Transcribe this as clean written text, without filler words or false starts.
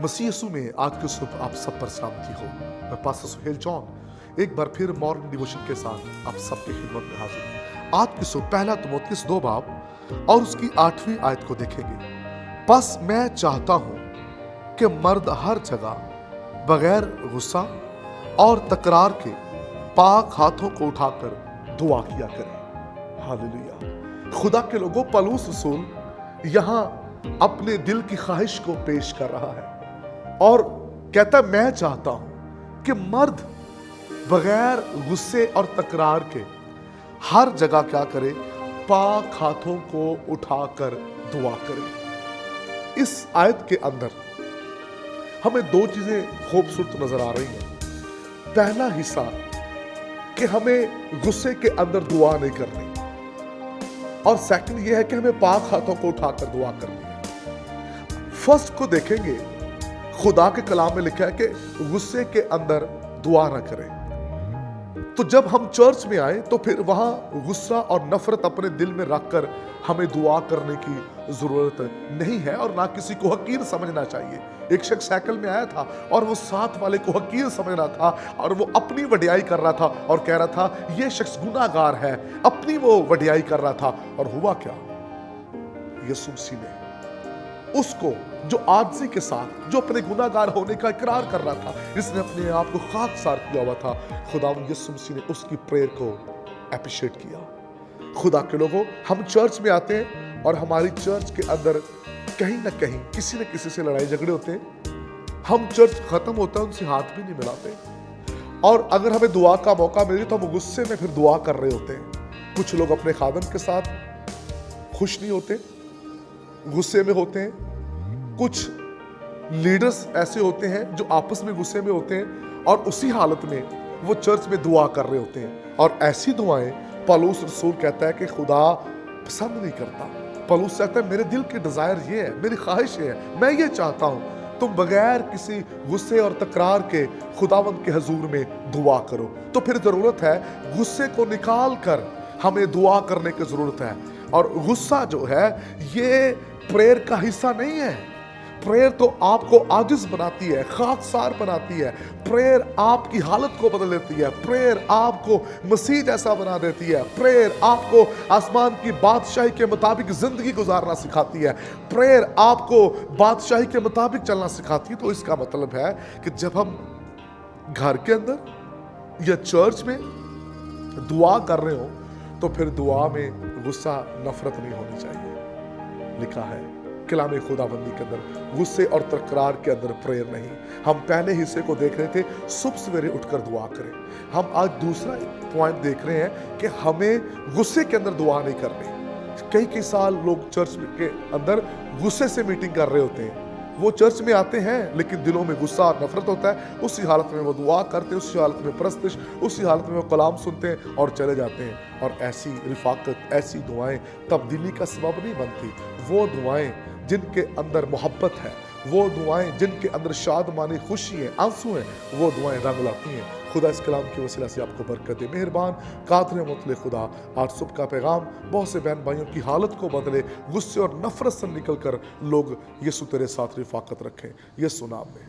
मसीह यीशु में आज की सुबह आप सब पर सलामती हो। मैं पास्टर सुहेल जॉन एक बार फिर मॉर्निंग डिवोशन के साथ आप सबकी खिदमत में हाजिर हूँ। आज की सुबह पहला तीमुथियुस 2 बाब और उसकी 8वीं आयत को देखेंगे। बस मैं चाहता हूँ कि मर्द हर जगह बगैर गुस्सा और तकरार के पाक हाथों को उठाकर दुआ किया करें। हालेलुया। खुदा के लोगों, पौलुस रसूल यहाँ अपने दिल की ख्वाहिश को पेश कर रहा है और कहता मैं चाहता हूं कि मर्द बगैर गुस्से और तकरार के हर जगह क्या करे, पाक हाथों को उठाकर दुआ करे। इस आयत के अंदर हमें 2 चीजें खूबसूरत नजर आ रही हैं। पहला हिस्सा कि हमें गुस्से के अंदर दुआ नहीं करनी, और सेकंड ये है कि हमें पाक हाथों को उठाकर दुआ करनी है। फर्स्ट को देखेंगे, खुदा के कलाम में लिखा है कि गुस्से के अंदर दुआ ना करें। तो जब हम चर्च में आए तो फिर वहां गुस्सा और नफरत अपने दिल में रखकर हमें दुआ करने की जरूरत नहीं है, और ना किसी को हकीर समझना चाहिए। एक शख्स साइकिल में आया था और वो साथ वाले को हकीर समझ रहा था और वो अपनी वडियाई कर रहा था और कह रहा था ये शख्स गुनाहगार है, अपनी वो वडियाई कर रहा था। और हुआ क्या, यीशु मसीह ने उसको जो आजिज़ी के साथ, जो अपने गुनाहगार होने का इकरार कर रहा था, जिसने अपने आप को खाकसार किया हुआ था, खुदावंद यीशु मसीह ने उसकी प्रेयर को एप्रिशिएट किया। खुदा के लोगों, हम चर्च में आते हैं और हमारी चर्च के अंदर कहीं ना कहीं किसी न किसी से लड़ाई झगड़े होते हैं। हम चर्च खत्म होता है उनसे हाथ भी नहीं मिलाते, और अगर हमें दुआ का मौका मिले तो हम गुस्से में फिर दुआ कर रहे होते हैं। कुछ लोग अपने खादम के साथ खुश नहीं होते, गुस्से में होते हैं। कुछ लीडर्स ऐसे होते हैं जो आपस में गुस्से में होते हैं और उसी हालत में वो चर्च में दुआ कर रहे होते हैं। और ऐसी दुआएं पौलुस रसूल कहता है कि खुदा पसंद नहीं करता। पौलुस कहता है मेरे दिल की डिजायर ये है, मेरी ख्वाहिश ये है, मैं ये चाहता हूं तुम बगैर किसी गुस्से और तकरार के खुदावंद के हजूर में दुआ करो। तो फिर जरूरत है गुस्से को निकाल कर हमें दुआ करने की जरूरत है। और गुस्सा जो है ये प्रेयर का हिस्सा नहीं है। प्रेयर तो आपको आजिज बनाती है, खाकसार बनाती है। प्रेयर आपकी हालत को बदल देती है। प्रेयर आपको मसीह जैसा बना देती है। प्रेयर आपको आसमान की बादशाही के मुताबिक जिंदगी गुजारना सिखाती है। प्रेयर आपको बादशाही के मुताबिक चलना सिखाती है। तो इसका मतलब है कि जब हम घर के अंदर या चर्च में दुआ कर रहे हो तो फिर दुआ में गुस्सा, नफरत नहीं होनी चाहिए। लिखा है कलाम खुदाबंदी के अंदर गुस्से और तकरार के अंदर प्रेयर नहीं। हम पहले हिस्से को देख रहे थे, सुबह सवेरे उठकर दुआ करें। हम आज दूसरा पॉइंट देख रहे हैं कि हमें गुस्से के अंदर दुआ नहीं करनी। कई साल लोग चर्च के अंदर गुस्से से मीटिंग कर रहे होते हैं। वो चर्च में आते हैं लेकिन दिलों में गुस्सा और नफरत होता है। उसी हालत में वो दुआ करते हैं, उसी हालत में परस्तिश, उसी हालत में वो कलाम सुनते हैं और चले जाते हैं। और ऐसी रिफाकत, ऐसी दुआएं तब्दीली का सबब नहीं बनती। वो दुआएं जिनके अंदर मोहब्बत है, वो दुआएं जिनके अंदर शादमानी, खुशी है, आंसू हैं, वो दुआएं रंग लाती हैं। खुदा इस कलाम की वसीला से आपको बरकत दे। मेहरबान कादर मुतले खुदा, आज सुबह का पैगाम बहुत से बहन भाइयों की हालत को बदले, गुस्से और नफरत से निकल कर लोग यीशु तेरे साथ रिफाकत रखें। यीशु नाम में।